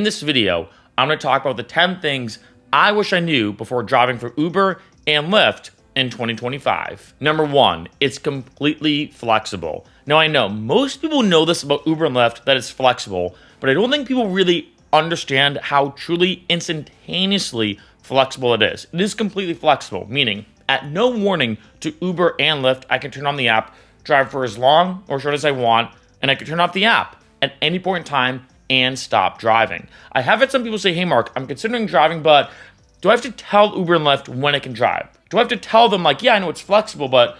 In this video, I'm going to talk about the 10 things I wish I knew before driving for Uber and Lyft in 2025. Number 1, it's completely flexible. Now I know most people know this about Uber and Lyft, that it's flexible, but I don't think people really understand how truly instantaneously flexible it is. It is completely flexible, meaning at no warning to Uber and Lyft, I can turn on the app, drive for as long or short as I want, and I can turn off the app at any point in time and stop driving. I have had some people say, hey Mark, I'm considering driving, but do I have to tell Uber and Lyft when I can drive? Do I have to tell them like, yeah, I know it's flexible, but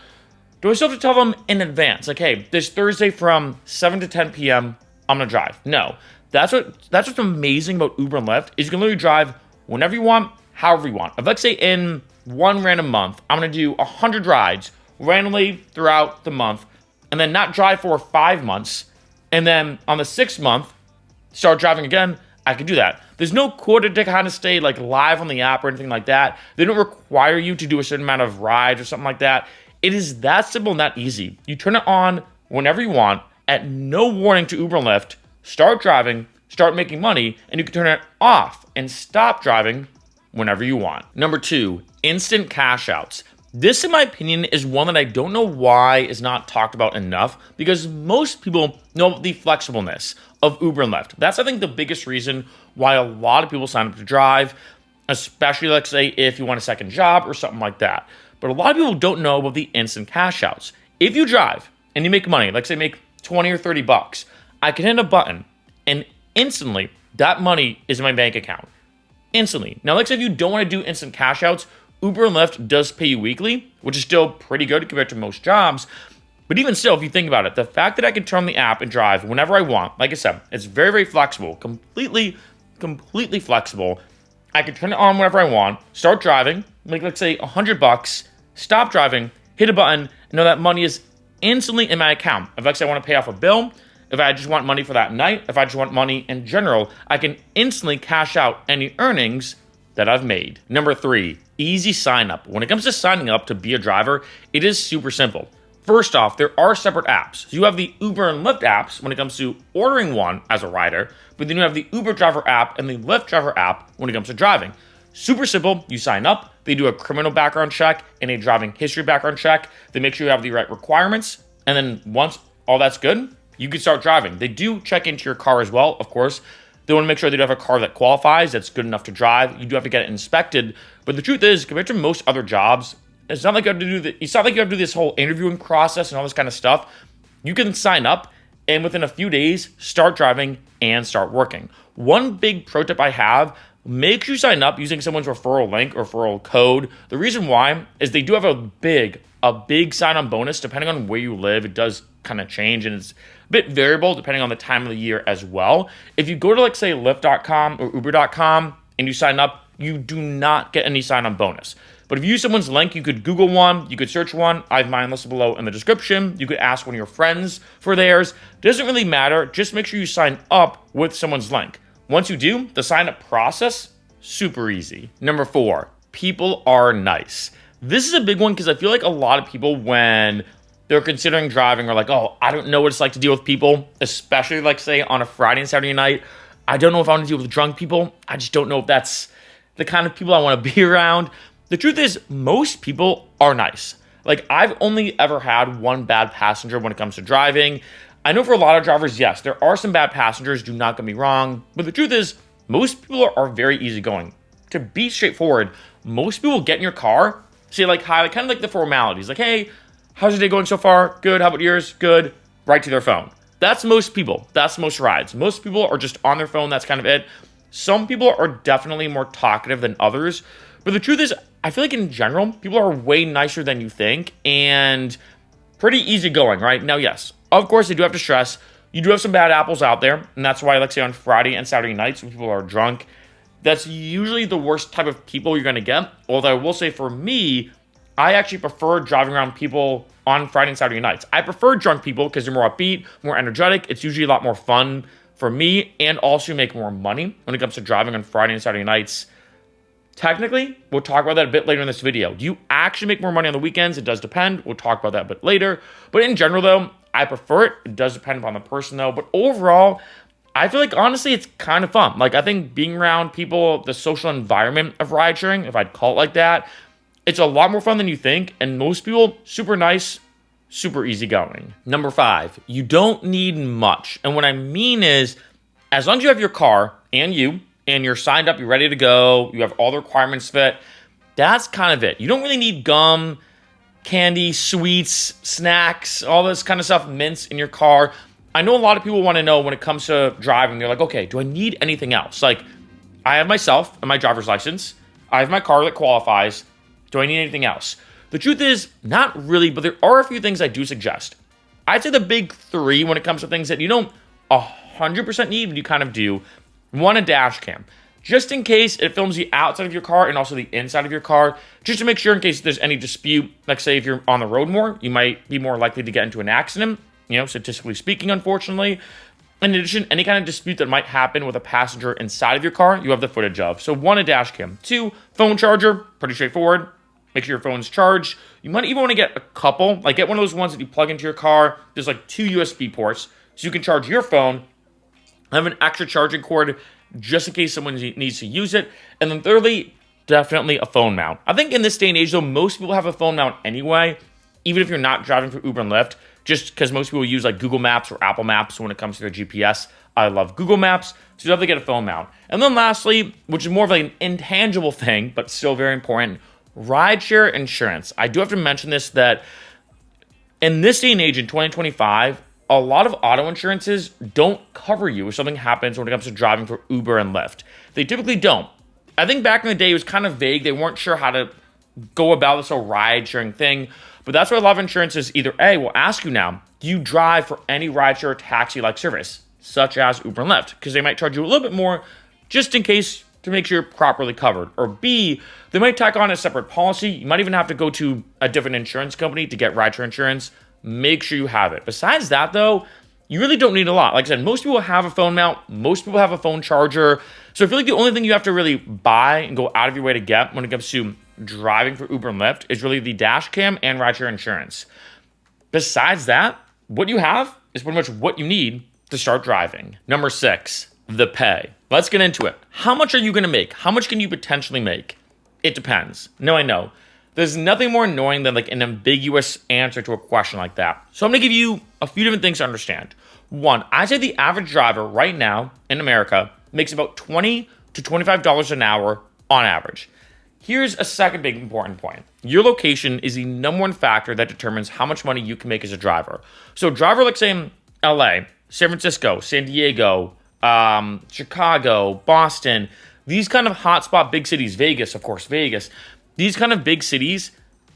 do I still have to tell them in advance? Like, hey, this Thursday from 7 to 10 p.m., I'm gonna drive. No, that's what's amazing about Uber and Lyft is you can literally drive whenever you want, however you want. If let's say in one random month, I'm gonna do 100 rides randomly throughout the month and then not drive for 5 months. And then on the 6th month, start driving again, I can do that. There's no quota to kind of stay like live on the app or anything like that. They don't require you to do a certain amount of rides or something like that. It is that simple and that easy. You turn it on whenever you want at no warning to Uber and Lyft, start driving, start making money, and you can turn it off and stop driving whenever you want. Number 2, instant cash outs. This, in my opinion, is one that I don't know why is not talked about enough because most people know the flexibleness of Uber and Lyft. That's, I think, the biggest reason why a lot of people sign up to drive, especially, let's say, if you want a second job or something like that. But a lot of people don't know about the instant cash outs. If you drive and you make money, like say make 20 or 30 bucks, I can hit a button and instantly that money is in my bank account. Instantly. Now, let's say if you don't want to do instant cash outs, Uber and Lyft does pay you weekly, which is still pretty good compared to most jobs. But even still, if you think about it, the fact that I can turn on the app and drive whenever I want, like I said, it's very, very flexible, completely flexible. I can turn it on whenever I want, start driving, make let's say 100 bucks, stop driving, hit a button, and know that money is instantly in my account. If let's say I want to pay off a bill, if I just want money for that night, if I just want money in general, I can instantly cash out any earnings that I've made. Number 3, easy sign up. When it comes to signing up to be a driver, it is super simple. First off, there are separate apps. So you have the Uber and Lyft apps when it comes to ordering one as a rider, but then you have the Uber driver app and the Lyft driver app when it comes to driving. Super simple. You sign up, they do a criminal background check and a driving history background check. They make sure you have the right requirements. And then once all that's good, you can start driving. They do check into your car as well, of course. They want to make sure that you have a car that qualifies, that's good enough to drive. You do have to get it inspected. But the truth is, compared to most other jobs, it's not like you have to do this whole interviewing process and all this kind of stuff. You can sign up and within a few days, start driving and start working. One big pro tip I have, make sure you sign up using someone's referral link or referral code. The reason why is they do have a big sign-on bonus depending on where you live. It does kind of change and it's a bit variable depending on the time of the year as well. If you go to like say Lyft.com or Uber.com and you sign up, you do not get any sign-on bonus. But if you use someone's link, you could Google one, you could search one. I have mine listed below in the description. You could ask one of your friends for theirs. Doesn't really matter. Just make sure you sign up with someone's link. Once you do, the sign-up process, super easy. Number 4, people are nice. This is a big one because I feel like a lot of people, when they're considering driving, are like, oh, I don't know what it's like to deal with people, especially like say on a Friday and Saturday night. I don't know if I want to deal with drunk people. I just don't know if that's the kind of people I want to be around. The truth is, most people are nice. Like, I've only ever had one bad passenger when it comes to driving. I know for a lot of drivers, yes, there are some bad passengers, do not get me wrong. But the truth is, most people are very easygoing. To be straightforward, most people get in your car, say like hi, like, kind of like the formalities. Like, hey, how's your day going so far? Good. How about yours? Good. Right to their phone. That's most people. That's most rides. Most people are just on their phone. That's kind of it. Some people are definitely more talkative than others. But the truth is, I feel like in general, people are way nicer than you think and pretty easygoing, right? Now, yes, of course, I do have to stress, you do have some bad apples out there. And that's why, like say on Friday and Saturday nights, when people are drunk, that's usually the worst type of people you're going to get. Although I will say for me, I actually prefer driving around people on Friday and Saturday nights. I prefer drunk people because they're more upbeat, more energetic. It's usually a lot more fun for me and also make more money when it comes to driving on Friday and Saturday nights. Technically, we'll talk about that a bit later in this video. Do you actually make more money on the weekends? It does depend. We'll talk about that a bit later. But in general, though, I prefer it. It does depend upon the person, though. But overall, I feel like honestly it's kind of fun. Like I think being around people, the social environment of ride sharing, if I'd call it like that, it's a lot more fun than you think. And most people, super nice, super easygoing. Number 5, you don't need much. And what I mean is, as long as you have your car and you're signed up, you're ready to go, you have all the requirements fit, that's kind of it. You don't really need gum, candy, sweets, snacks, all this kind of stuff, mints in your car. I know a lot of people want to know when it comes to driving, they're like, okay, do I need anything else? Like, I have myself and my driver's license. I have my car that qualifies. Do I need anything else? The truth is, not really, but there are a few things I do suggest. I'd say the big 3 when it comes to things that you don't 100% need, but you kind of do. 1, a dash cam. Just in case it films the outside of your car and also the inside of your car, just to make sure in case there's any dispute, like say if you're on the road more, you might be more likely to get into an accident, statistically speaking, unfortunately. In addition, any kind of dispute that might happen with a passenger inside of your car, you have the footage of. So 1, a dash cam. 2, phone charger, pretty straightforward. Make sure your phone's charged. You might even want to get a couple, like get one of those ones that you plug into your car. There's like 2 USB ports, so you can charge your phone, have an extra charging cord just in case someone needs to use it. And then thirdly, definitely a phone mount. I think in this day and age, though, most people have a phone mount anyway, even if you're not driving for Uber and Lyft, just because most people use like Google Maps or Apple Maps when it comes to their GPS. I love Google Maps, so you have to get a phone mount. And then lastly, which is more of like an intangible thing, but still very important, rideshare insurance. I do have to mention this, that in this day and age, in 2025, a lot of auto insurances don't cover you if something happens when it comes to driving for Uber and Lyft. They typically don't. I think back in the day, it was kind of vague. They weren't sure how to go about this whole ride-sharing thing. But that's why a lot of insurances either A, will ask you now, do you drive for any rideshare or taxi-like service, such as Uber and Lyft? Because they might charge you a little bit more just in case to make sure you're properly covered. Or B, they might tack on a separate policy. You might even have to go to a different insurance company to get rideshare insurance. Make sure you have it. Besides that, though, you really don't need a lot. Like I said, most people have a phone mount. Most people have a phone charger. So I feel like the only thing you have to really buy and go out of your way to get when it comes to driving for Uber and Lyft is really the dash cam and rideshare insurance. Besides that, what you have is pretty much what you need to start driving. Number 6, the pay. Let's get into it. How much are you going to make? How much can you potentially make? It depends. No, I know. There's nothing more annoying than like an ambiguous answer to a question like that. So I'm going to give you a few different things to understand. 1, I'd say the average driver right now in America makes about $20 to $25 an hour on average. Here's a second big important point. Your location is the number 1 factor that determines how much money you can make as a driver. So a driver like say in LA, San Francisco, San Diego, Chicago, Boston, these kind of hotspot big cities, Vegas, of course, Vegas, these kind of big cities,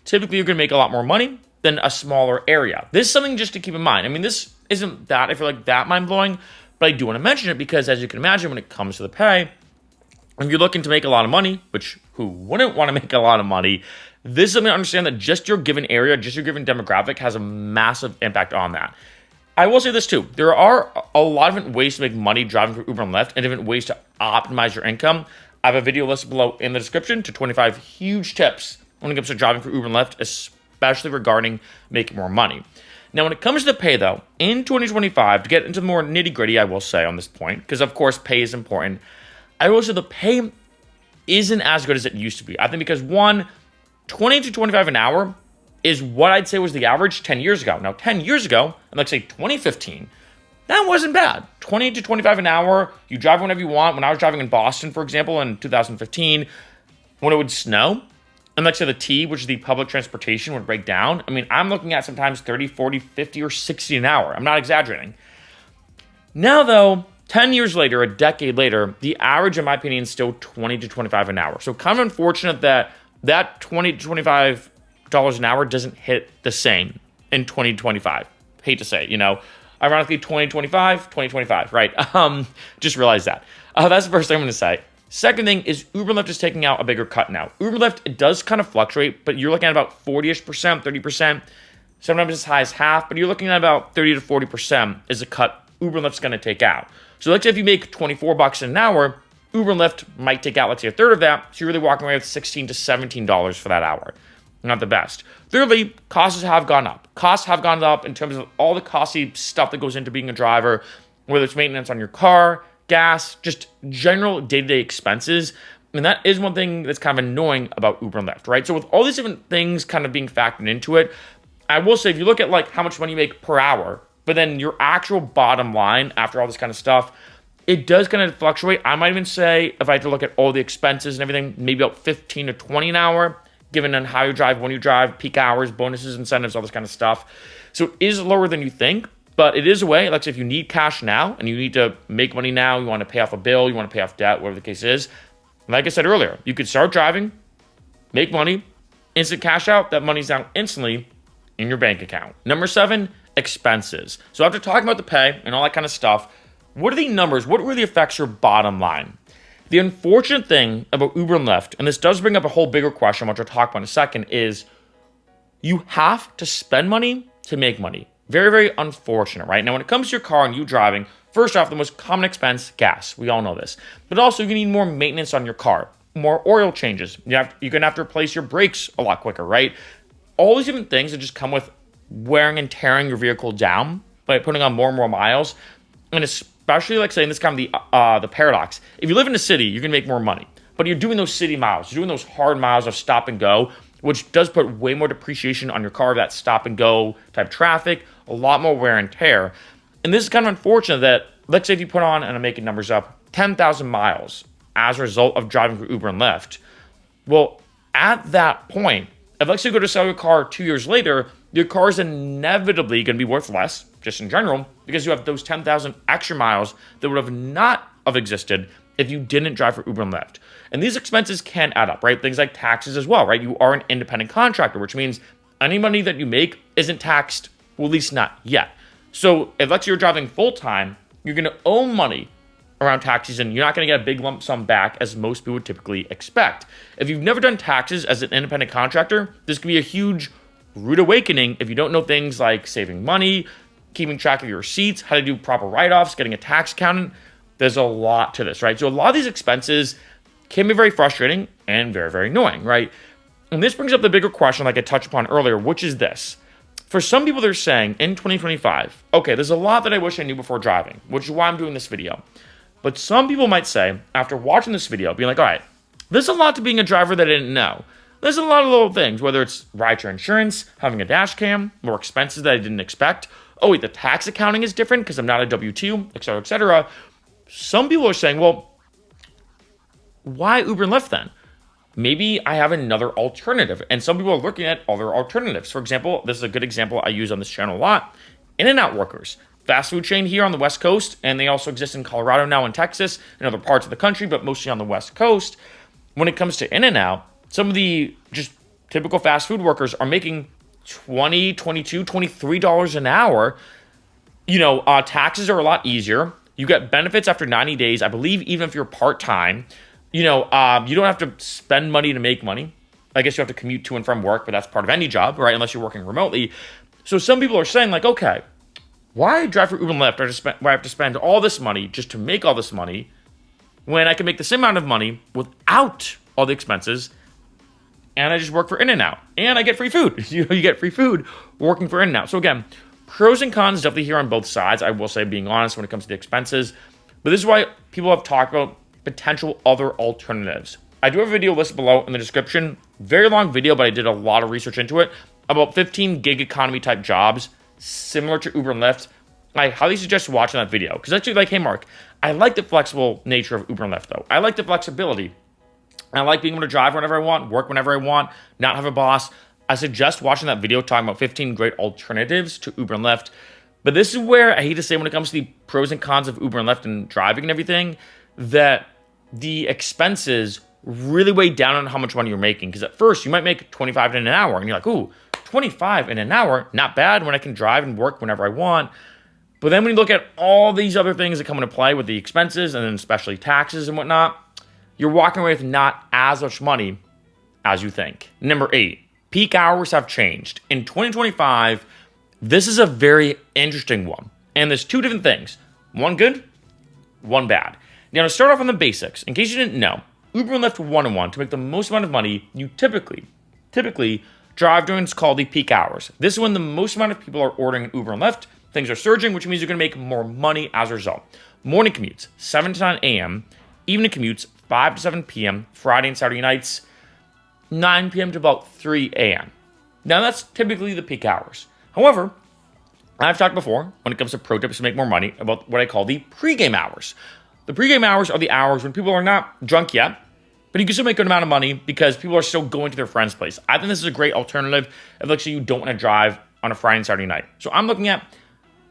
typically you're going to make a lot more money than a smaller area. This is something just to keep in mind. I mean, this isn't that, I feel like that mind-blowing, but I do want to mention it because as you can imagine, when it comes to the pay, if you're looking to make a lot of money, which who wouldn't want to make a lot of money, this is something to understand that just your given area, just your given demographic has a massive impact on that. I will say this too. There are a lot of different ways to make money driving for Uber and Lyft and different ways to optimize your income. I have a video listed below in the description to 25 huge tips when it comes to driving for Uber and Lyft, especially regarding making more money. Now, when it comes to the pay though, in 2025, to get into the more nitty gritty, I will say on this point, because of course pay is important. I will say the pay isn't as good as it used to be. I think because 1, 20 to 25 an hour is what I'd say was the average 10 years ago. Now, 10 years ago, and let's say 2015, that wasn't bad. 20 to 25 an hour, you drive whenever you want. When I was driving in Boston, for example, in 2015, when it would snow, and let's say the T, which is the public transportation, would break down. I mean, I'm looking at sometimes 30, 40, 50, or 60 an hour. I'm not exaggerating. Now, though, 10 years later, a decade later, the average, in my opinion, is still 20 to 25 an hour. So kind of unfortunate that that 20 to 25 dollars an hour doesn't hit the same in 2025. Hate to say, ironically 2025, right? Just realize that. That's the first thing I'm going to say. Second thing is Uber Lyft is taking out a bigger cut now. Uber Lyft, it does kind of fluctuate, but you're looking at about 40-ish%, 30%, sometimes as high as half, but you're looking at about 30 to 40% is a cut Uber Lyft's going to take out. So let's say if you make $24 an hour, Uber Lyft might take out, let's say, a third of that, so you're really walking away with $16 to $17 for that hour. Not the best. Thirdly, costs have gone up. Costs have gone up in terms of all the costly stuff that goes into being a driver. whether it's maintenance on your car, gas, just general day-to-day expenses. And that is one thing that's kind of annoying about Uber and Lyft, right? So with all these different things kind of being factored into it, I will say if you look at like how much money you make per hour, but then your actual bottom line after all this kind of stuff, it does kind of fluctuate. I might even say if I had to look at all the expenses and everything, maybe about 15 to 20 an hour, given on how you drive, when you drive, peak hours, bonuses, incentives, all this kind of stuff. So it is lower than you think, but it is a way. Like if you need cash now and you need to make money now, you want to pay off a bill, you want to pay off debt, whatever the case is. Like I said earlier, you could start driving, make money, instant cash out, that money's down instantly in your bank account. Number 7, expenses. So after talking about the pay and all that kind of stuff, what are the numbers? What really affects your bottom line? The unfortunate thing about Uber and Lyft, and this does bring up a whole bigger question, which I'll talk about in a second, is you have to spend money to make money. Very, very unfortunate, right? Now, when it comes to your car and you driving, first off, the most common expense, gas. We all know this. But also, you need more maintenance on your car, more oil changes. You're going to have to replace your brakes a lot quicker, right? All these different things that just come with wearing and tearing your vehicle down by putting on more and more miles. And especially, like saying this kind of the paradox. If you live in a city, you're going to make more money. But you're doing those city miles. You're doing those hard miles of stop and go, which does put way more depreciation on your car, that stop and go type traffic, a lot more wear and tear. And this is kind of unfortunate that, let's say if you put on, and I'm making numbers up, 10,000 miles as a result of driving for Uber and Lyft. Well, at that point, if let's say you go to sell your car 2 years later, your car is inevitably going to be worth less, just in general, because you have those 10,000 extra miles that would have not have existed if you didn't drive for Uber and Lyft. And these expenses can add up, right? Things like taxes as well, right? You are an independent contractor, which means any money that you make isn't taxed, well, at least not yet. So if let's say you're driving full-time, you're going to owe money around taxes, and you're not going to get a big lump sum back as most people would typically expect. If you've never done taxes as an independent contractor, this can be a huge rude awakening if you don't know things like saving money, keeping track of your receipts, how to do proper write-offs, getting a tax accountant. There's a lot to this, right? So a lot of these expenses can be very frustrating and very, very annoying, right? And this brings up the bigger question like I touched upon earlier, which is this. For some people, they're saying in 2025, okay, there's a lot that I wish I knew before driving, which is why I'm doing this video. But some people might say, after watching this video, being like, all right, there's a lot to being a driver that I didn't know. There's a lot of little things, whether it's rideshare insurance, having a dash cam, more expenses that I didn't expect. Oh, wait, the tax accounting is different because I'm not a W-2, et cetera, et cetera. Some people are saying, well, why Uber and Lyft then? Maybe I have another alternative. And some people are looking at other alternatives. For example, this is a good example I use on this channel a lot. In-N-Out workers. Fast food chain here on the West Coast, and they also exist in Colorado now and Texas and other parts of the country, but mostly on the West Coast. When it comes to In-N-Out, some of the just typical fast food workers are making $20, $22, $23 an hour. Taxes are a lot easier. You get benefits after 90 days. I believe even if you're part-time, you don't have to spend money to make money. I guess you have to commute to and from work, but that's part of any job, right? Unless you're working remotely. So some people are saying like, okay, why drive for Uber and Lyft? Why I have to spend all this money just to make all this money when I can make the same amount of money without all the expenses, and I just work for In-N-Out, and I get free food. You get free food working for In-N-Out. So again, pros and cons definitely here on both sides. I will say, being honest, when it comes to the expenses, but this is why people have talked about potential other alternatives. I do have a video listed below in the description. Very long video, but I did a lot of research into it about 15 gig economy type jobs similar to Uber and Lyft. I highly suggest watching that video because actually, like, hey, Mark, I like the flexible nature of Uber and Lyft, though. I like the flexibility. I like being able to drive whenever I want, work whenever I want, not have a boss. I suggest watching that video talking about 15 great alternatives to Uber and Lyft. But this is where I hate to say when it comes to the pros and cons of Uber and Lyft and driving and everything, that the expenses really weigh down on how much money you're making. Because at first, you might make $25 in an hour, and you're like, ooh, $25 in an hour, not bad when I can drive and work whenever I want. But then when you look at all these other things that come into play with the expenses, and then especially taxes and whatnot, you're walking away with not as much money as you think. Number 8, peak hours have changed. In 2025, this is a very interesting one. And there's two different things. One good, one bad. Now, to start off on the basics, in case you didn't know, Uber and Lyft one-on-one, to make the most amount of money, you typically drive during what's called the peak hours. This is when the most amount of people are ordering Uber and Lyft things are surging, which means you're going to make more money as a result. Morning commutes, 7 to 9 a.m., evening commutes, 5 to 7 p.m., Friday and Saturday nights, 9 p.m. to about 3 a.m. Now, that's typically the peak hours. However, I've talked before, when it comes to pro tips to make more money, about what I call the pregame hours. The pregame hours are the hours when people are not drunk yet, but you can still make a good amount of money because people are still going to their friend's place. I think this is a great alternative if, let's say, you don't want to drive on a Friday and Saturday night. So I'm looking at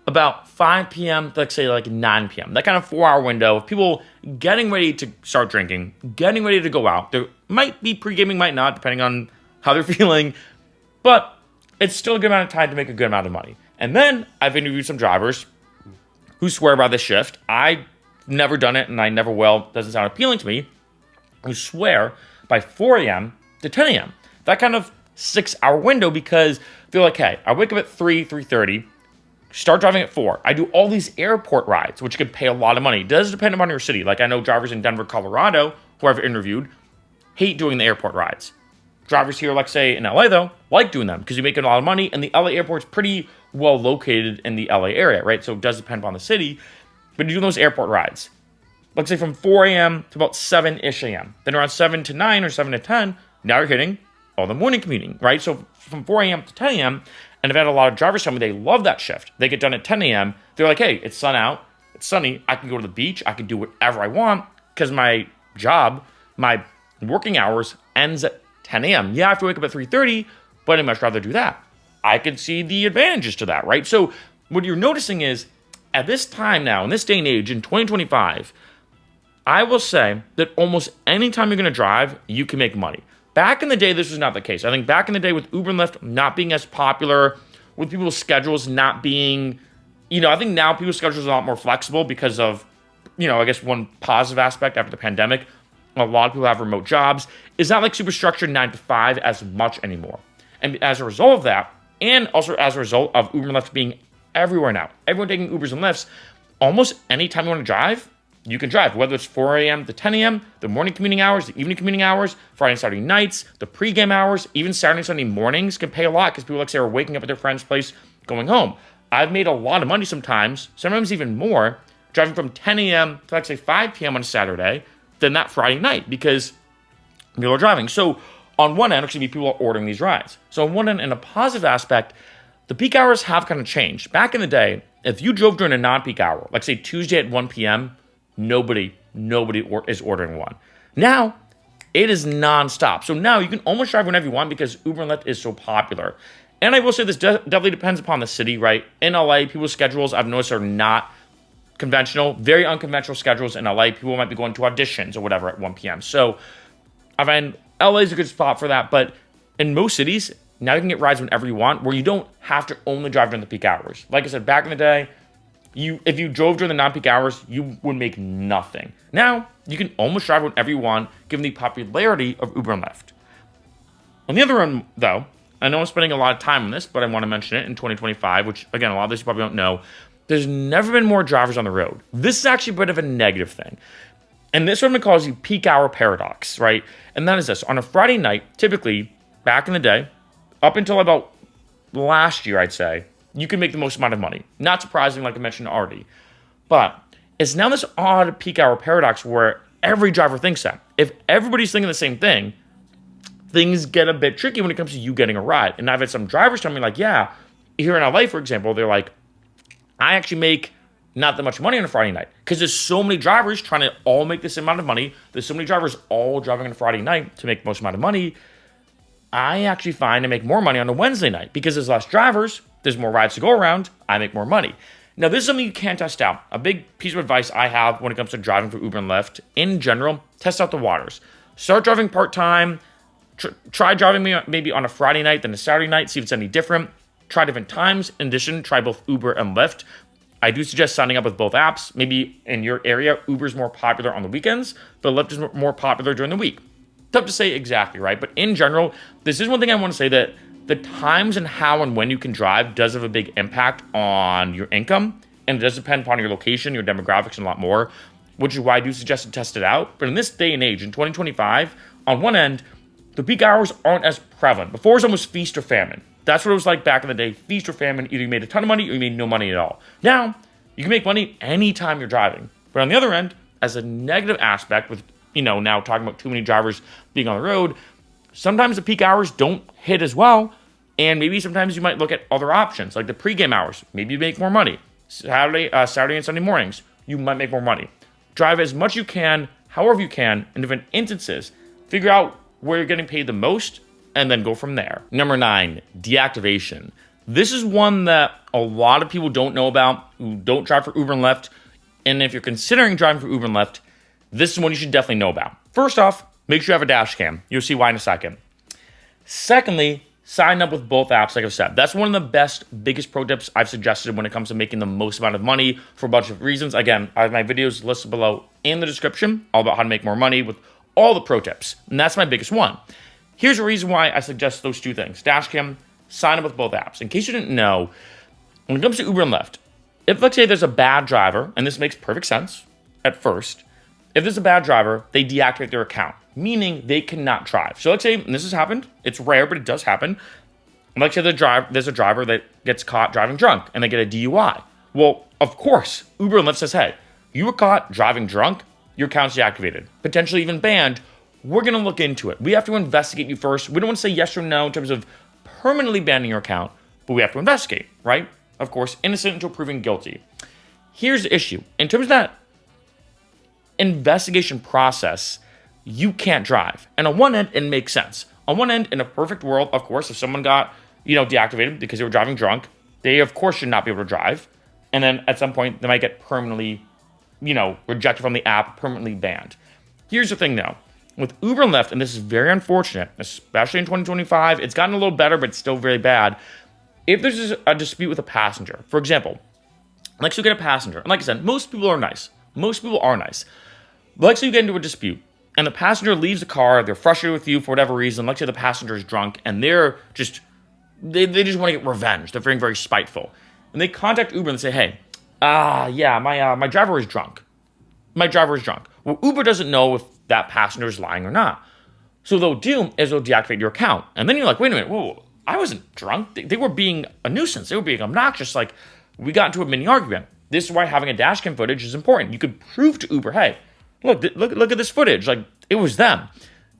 about 5 p.m. to, let's say, like 9 p.m. That kind of 4-hour window of people getting ready to start drinking, getting ready to go out. There might be pre-gaming, might not, depending on how they're feeling. But it's still a good amount of time to make a good amount of money. And then I've interviewed some drivers who swear by this shift. I've never done it, and I never will. Doesn't sound appealing to me. Who swear by 4 a.m. to 10 a.m. That kind of 6-hour window, because they're like, hey, I wake up at 3:30, start driving at 4. I do all these airport rides, which could pay a lot of money. It does depend upon your city. Like I know drivers in Denver, Colorado, who I've interviewed, hate doing the airport rides. Drivers here, like say in LA though, like doing them because you make a lot of money, and the LA airport's pretty well located in the LA area, right? So it does depend upon the city, but you do those airport rides. Let's say from 4 a.m. to about 7-ish a.m. Then around 7 to 9 or 7 to 10, now you're hitting all the morning commuting, right? So from 4 a.m. to 10 a.m., and I've had a lot of drivers tell me they love that shift. They get done at 10 a.m. They're like, hey, it's sun out, it's sunny, I can go to the beach, I can do whatever I want because my job, my working hours ends at 10 a.m. Yeah, I have to wake up at 3:30, but I'd much rather do that. I could see the advantages to that, right? So what you're noticing is at this time now, in this day and age, in 2025, I will say that almost any time you're going to drive, you can make money. Back in the day, this was not the case. I think back in the day with Uber and Lyft not being as popular, with people's schedules not being, I think now people's schedules are a lot more flexible because of, I guess one positive aspect after the pandemic, a lot of people have remote jobs. It's not like super structured 9 to 5 as much anymore. And as a result of that, and also as a result of Uber and Lyft being everywhere now, everyone taking Ubers and Lyfts, almost any time you want to drive, you can drive, whether it's 4 a.m. to 10 a.m., the morning commuting hours, the evening commuting hours, Friday and Saturday nights, the pregame hours, even Saturday and Sunday mornings can pay a lot because people, like say, are waking up at their friend's place, going home. I've made a lot of money sometimes even more, driving from 10 a.m. to, like, say, 5 p.m. on a Saturday than that Friday night because people are driving. So on one end, actually, people are ordering these rides. So on one end, in a positive aspect, the peak hours have kind of changed. Back in the day, if you drove during a non-peak hour, like say Tuesday at 1 p.m., nobody is ordering one. Now, it is nonstop. So now you can almost drive whenever you want because Uber and Lyft is so popular. And I will say this definitely depends upon the city, right? In LA, people's schedules, I've noticed, are not conventional, very unconventional schedules in LA. People might be going to auditions or whatever at 1 p.m. So I find LA is a good spot for that. But in most cities, now you can get rides whenever you want, where you don't have to only drive during the peak hours. Like I said, back in the day, if you drove during the non-peak hours, you would make nothing. Now, you can almost drive whenever you want, given the popularity of Uber and Lyft. On the other end, though, I know I'm spending a lot of time on this, but I want to mention it in 2025, which, again, a lot of this you probably don't know. There's never been more drivers on the road. This is actually a bit of a negative thing. And this one calls the peak hour paradox, right? And that is this. On a Friday night, typically, back in the day, up until about last year, I'd say, you can make the most amount of money. Not surprising, like I mentioned already. But it's now this odd peak hour paradox where every driver thinks that. If everybody's thinking the same thing, things get a bit tricky when it comes to you getting a ride. And I've had some drivers tell me, like, yeah, here in LA, for example, they're like, I actually make not that much money on a Friday night because there's so many drivers trying to all make the same amount of money. There's so many drivers all driving on a Friday night to make the most amount of money. I actually find I make more money on a Wednesday night because there's less drivers, there's more rides to go around, I make more money. Now, this is something you can't test out. A big piece of advice I have when it comes to driving for Uber and Lyft, in general, test out the waters. Start driving part-time, try driving maybe on a Friday night than a Saturday night, see if it's any different. Try different times. In addition, try both Uber and Lyft. I do suggest signing up with both apps. Maybe in your area, Uber's more popular on the weekends, but Lyft is more popular during the week. Tough to say exactly, right? But in general, this is one thing I want to say, that the times and how and when you can drive does have a big impact on your income, and it does depend upon your location, your demographics, and a lot more, which is why I do suggest to test it out. But in this day and age, in 2025, on one end, the peak hours aren't as prevalent. Before, it was almost feast or famine. That's what it was like back in the day. Feast or famine, either you made a ton of money or you made no money at all. Now, you can make money anytime you're driving. But on the other end, as a negative aspect with, now talking about too many drivers being on the road, sometimes the peak hours don't hit as well. And maybe sometimes you might look at other options, like the pregame hours. Maybe you make more money. Saturday and Sunday mornings, you might make more money. Drive as much you can, however you can, in different instances. Figure out where you're getting paid the most, and then go from there. Number 9, deactivation. This is one that a lot of people don't know about, who don't drive for Uber and Lyft. And if you're considering driving for Uber and Lyft, this is one you should definitely know about. First off, make sure you have a dash cam. You'll see why in a second. Secondly, sign up with both apps, like I've said. That's one of the biggest pro tips I've suggested when it comes to making the most amount of money for a bunch of reasons. Again, I have my videos listed below in the description, all about how to make more money with all the pro tips. And that's my biggest one. Here's the reason why I suggest those two things. Dashcam, sign up with both apps. In case you didn't know, when it comes to Uber and Lyft, if let's say there's a bad driver, and this makes perfect sense at first, if there's a bad driver, they deactivate their account, meaning they cannot drive. So let's say, and this has happened, it's rare, but it does happen. Let's say there's a driver that gets caught driving drunk and they get a DUI. Well, of course, Uber and Lyft says, hey, you were caught driving drunk, your account's deactivated, potentially even banned. We're going to look into it. We have to investigate you first. We don't want to say yes or no in terms of permanently banning your account, but we have to investigate, right? Of course, innocent until proven guilty. Here's the issue. In terms of that investigation process, you can't drive. And on one end, it makes sense. On one end, in a perfect world, of course, if someone got, deactivated because they were driving drunk, they, of course, should not be able to drive. And then at some point, they might get permanently, rejected from the app, permanently banned. Here's the thing, though. With Uber and Lyft, and this is very unfortunate, especially in 2025, it's gotten a little better, but it's still very bad. If there's a dispute with a passenger, for example, let's say you get a passenger, and like I said, most people are nice. Most people are nice. But let's say you get into a dispute, and the passenger leaves the car, they're frustrated with you for whatever reason. Let's say the passenger is drunk, and they just want to get revenge. They're feeling very spiteful. And they contact Uber and say, hey, my driver is drunk. My driver is drunk. Well, Uber doesn't know if that passenger is lying or not. So they'll deactivate your account. And then you're like, wait a minute, whoa, I wasn't drunk. They were being a nuisance. They were being obnoxious. Like, we got into a mini argument. This is why having a dash cam footage is important. You could prove to Uber, hey, look at this footage. Like, it was them.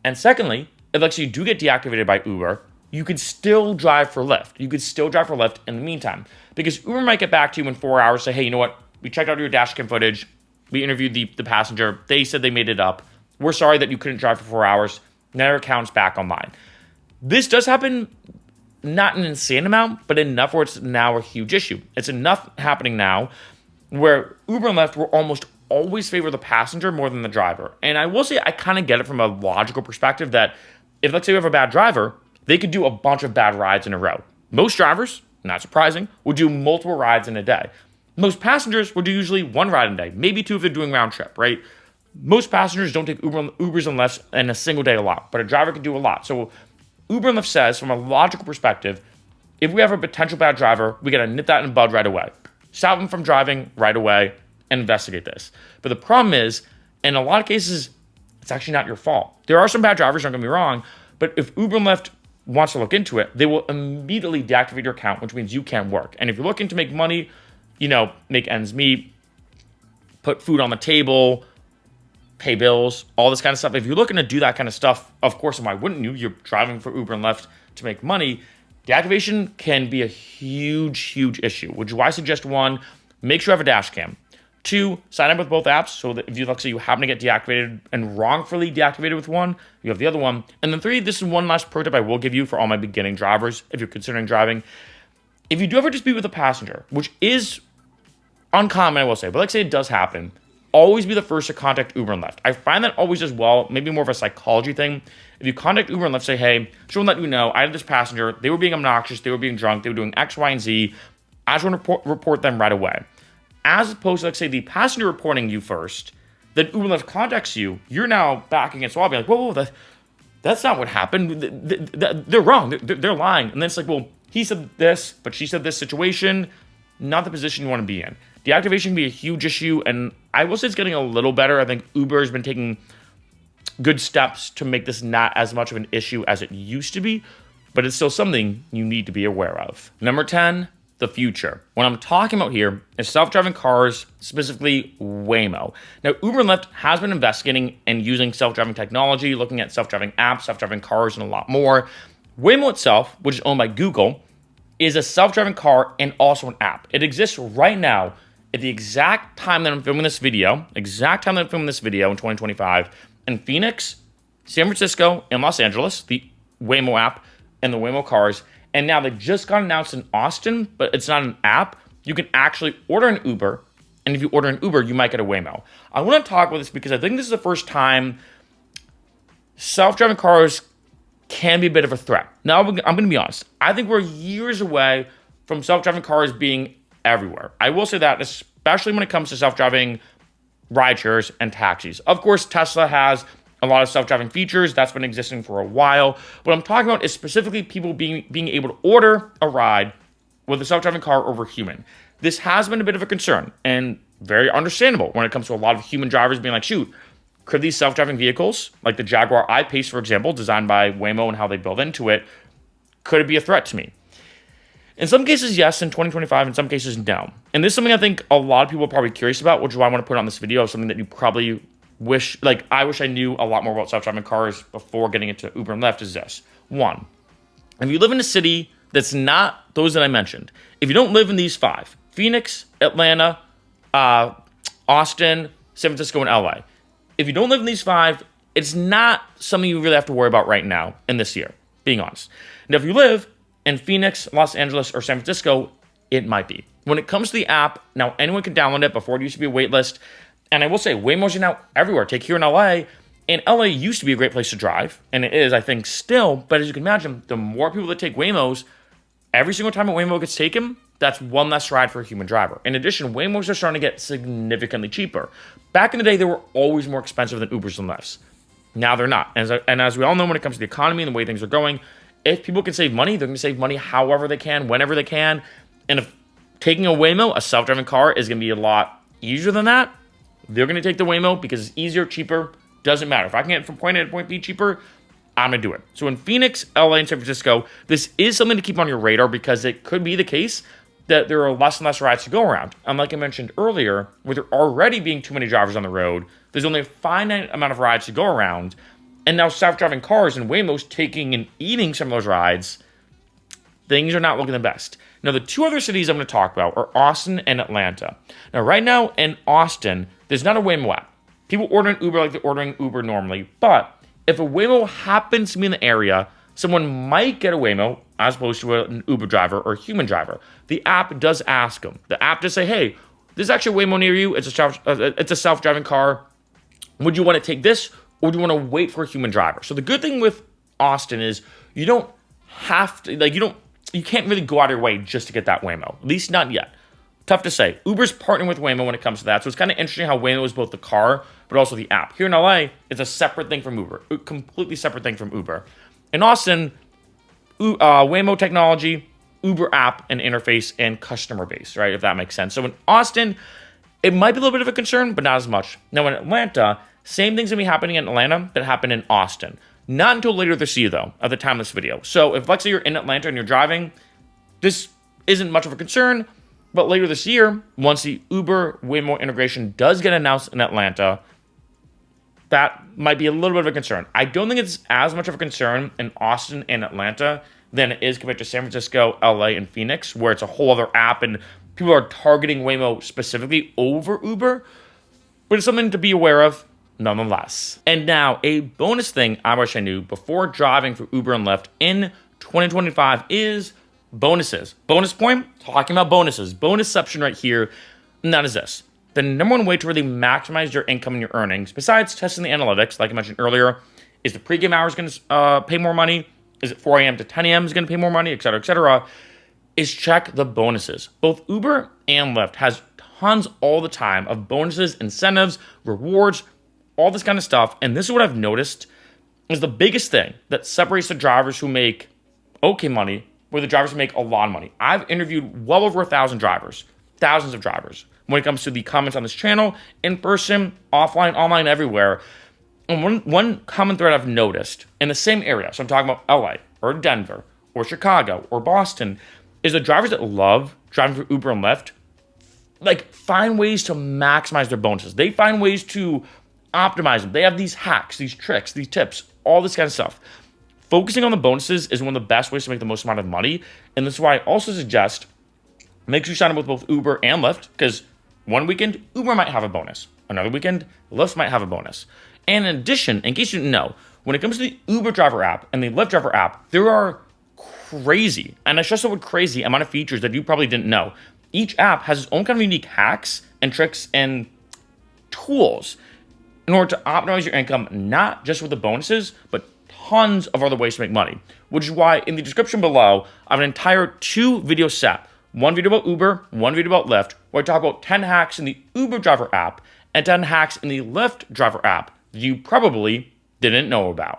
And secondly, if like you do get deactivated by Uber, you could still drive for Lyft. You could still drive for Lyft in the meantime. Because Uber might get back to you in 4 hours, say, hey, you know what? We checked out your dash cam footage. We interviewed the passenger. They said they made it up. We're sorry that you couldn't drive for 4 hours. Now your account's back online. This does happen, not an insane amount, but enough where it's now a huge issue. It's enough happening now where Uber and Lyft will almost always favor the passenger more than the driver. And I will say I kind of get it from a logical perspective that if, let's say, you have a bad driver, they could do a bunch of bad rides in a row. Most drivers, not surprising, will do multiple rides in a day. Most passengers will do usually one ride in a day, maybe two if they're doing round trip, right? Most passengers don't take Ubers and Lyfts in a single day a lot, but a driver can do a lot. So Uber and Lyft says, from a logical perspective, if we have a potential bad driver, we got to nip that in the bud right away. Stop them from driving right away and investigate this. But the problem is, in a lot of cases, it's actually not your fault. There are some bad drivers, don't get me wrong, but if Uber and Lyft wants to look into it, they will immediately deactivate your account, which means you can't work. And if you're looking to make money, make ends meet, put food on the table, pay bills, all this kind of stuff. If you're looking to do that kind of stuff, of course, and why wouldn't you? You're driving for Uber and Lyft to make money. Deactivation can be a huge, huge issue, which is why I suggest 1, make sure you have a dash cam. 2, sign up with both apps so that if you, let's say you happen to get deactivated and wrongfully deactivated with one, you have the other one. And then 3, this is one last pro tip I will give you for all my beginning drivers if you're considering driving. If you do ever dispute with a passenger, which is uncommon, I will say, but let's say it does happen, always be the first to contact Uber and Lyft. I find that always as well, maybe more of a psychology thing. If you contact Uber and Lyft, say, hey, just want to let you know, I had this passenger, they were being obnoxious, they were being drunk, they were doing X, Y, and Z. I just want to report them right away. As opposed to, let's say, the passenger reporting you first, then Uber and Lyft contacts you, you're now back against the wall, be like, whoa, that's not what happened. They're wrong, they're lying. And then it's like, well, he said this, but she said this situation, not the position you want to be in. Deactivation can be a huge issue, and I will say it's getting a little better. I think Uber has been taking good steps to make this not as much of an issue as it used to be. but it's still something you need to be aware of. Number 10, the future. What I'm talking about here is self-driving cars, specifically Waymo. Now, Uber and Lyft has been investigating and using self-driving technology, looking at self-driving apps, self-driving cars, and a lot more. Waymo itself, which is owned by Google, is a self-driving car and also an app. It exists right now at the exact time that I'm filming this video, in 2025, in Phoenix, San Francisco, and Los Angeles, the Waymo app and the Waymo cars. And now they just got announced in Austin, but it's not an app. You can actually order an Uber, and if you order an Uber, you might get a Waymo. I want to talk about this because I think this is the first time self-driving cars can be a bit of a threat. Now, I'm going to be honest. I think we're years away from self-driving cars being everywhere. I will say that, especially when it comes to self-driving rideshares and taxis. Of course, Tesla has a lot of self-driving features. That's been existing for a while. What I'm talking about is specifically people being able to order a ride with a self-driving car over human. This has been a bit of a concern and very understandable when it comes to a lot of human drivers being like, shoot, could these self-driving vehicles, like the Jaguar I-Pace, for example, designed by Waymo and how they build into it, could it be a threat to me? In some cases, yes. In 2025, in some cases, no. And this is something I think a lot of people are probably curious about, which is why I want to put on this video, something that you probably I wish I knew a lot more about self-driving cars before getting into Uber and Lyft, is this. One, if you live in a city that's not those that I mentioned, if you don't live in these 5, Phoenix, Atlanta, Austin, San Francisco, and LA, if you don't live in these 5, it's not something you really have to worry about right now in this year, being honest. Now, if you live in Phoenix, Los Angeles, or San Francisco, it might be. When it comes to the app, now anyone can download it. Before it used to be a wait list. And I will say, Waymos are now everywhere. Take here in LA. And LA used to be a great place to drive. And it is, I think, still. But as you can imagine, the more people that take Waymos, every single time a Waymo gets taken, that's one less ride for a human driver. In addition, Waymos are starting to get significantly cheaper. Back in the day, they were always more expensive than Ubers and Lyfts. Now they're not. And as we all know, when it comes to the economy and the way things are going, if people can save money, they're going to save money however they can, whenever they can. And if taking a Waymo, a self-driving car, is going to be a lot easier than that, they're going to take the Waymo because it's easier, cheaper, doesn't matter. If I can get from point A to point B cheaper, I'm going to do it. So in Phoenix, LA, and San Francisco, this is something to keep on your radar because it could be the case that there are less and less rides to go around. And like I mentioned earlier, with there already being too many drivers on the road, there's only a finite amount of rides to go around. And now self-driving cars and Waymos taking and eating some of those rides, things are not looking the best. Now, the 2 other cities I'm going to talk about are Austin and Atlanta. Now, right now in Austin, there's not a Waymo app. People order an Uber like they're ordering Uber normally. But if a Waymo happens to be in the area, someone might get a Waymo as opposed to an Uber driver or a human driver. The app does ask them. The app does say, hey, there's actually a Waymo near you. It's a self-driving car. Would you want to take this, or do you want to wait for a human driver? So the good thing with Austin is you don't have to, you can't really go out of your way just to get that Waymo. At least not yet. Tough to say. Uber's partnering with Waymo when it comes to that. So it's kind of interesting how Waymo is both the car, but also the app. Here in LA, it's a separate thing from Uber. A completely separate thing from Uber. In Austin, Waymo technology, Uber app and interface, and customer base, right? If that makes sense. So in Austin, it might be a little bit of a concern, but not as much. Now in Atlanta, same things going to be happening in Atlanta that happened in Austin. Not until later this year, though, at the time of this video. So if, let's say you're in Atlanta and you're driving, this isn't much of a concern. But later this year, once the Uber Waymo integration does get announced in Atlanta, that might be a little bit of a concern. I don't think it's as much of a concern in Austin and Atlanta than it is compared to San Francisco, LA, and Phoenix, where it's a whole other app and people are targeting Waymo specifically over Uber. But it's something to be aware of nonetheless. And now, a bonus thing I wish I knew before driving for Uber and Lyft in 2025 is bonuses. Bonus point, talking about bonuses. Bonusception right here, and that is this. The number one way to really maximize your income and your earnings, besides testing the analytics, like I mentioned earlier, is the pregame hours going to pay more money? Is it 4 a.m. to 10 a.m. is going to pay more money, et cetera, is check the bonuses. Both Uber and Lyft has tons all the time of bonuses, incentives, rewards, all this kind of stuff. And this is what I've noticed is the biggest thing that separates the drivers who make okay money where the drivers who make a lot of money. I've interviewed well over 1,000 drivers, thousands of drivers, when it comes to the comments on this channel, in person, offline, online, everywhere. And one common thread I've noticed in the same area, so I'm talking about LA or Denver or Chicago or Boston is the drivers that love driving for Uber and Lyft find ways to maximize their bonuses. They find ways to optimize them. They have these hacks, these tricks, these tips, all this kind of stuff. Focusing on the bonuses is one of the best ways to make the most amount of money. And this is why I also suggest make sure you sign up with both Uber and Lyft, because one weekend, Uber might have a bonus. Another weekend, Lyft might have a bonus. And in addition, in case you didn't know, when it comes to the Uber driver app and the Lyft driver app, there are crazy, and I stress the word crazy, amount of features that you probably didn't know. Each app has its own kind of unique hacks and tricks and tools in order to optimize your income, not just with the bonuses, but tons of other ways to make money. Which is why in the description below, I have an entire 2-video set. One video about Uber, one video about Lyft, where I talk about 10 hacks in the Uber driver app and 10 hacks in the Lyft driver app that you probably didn't know about.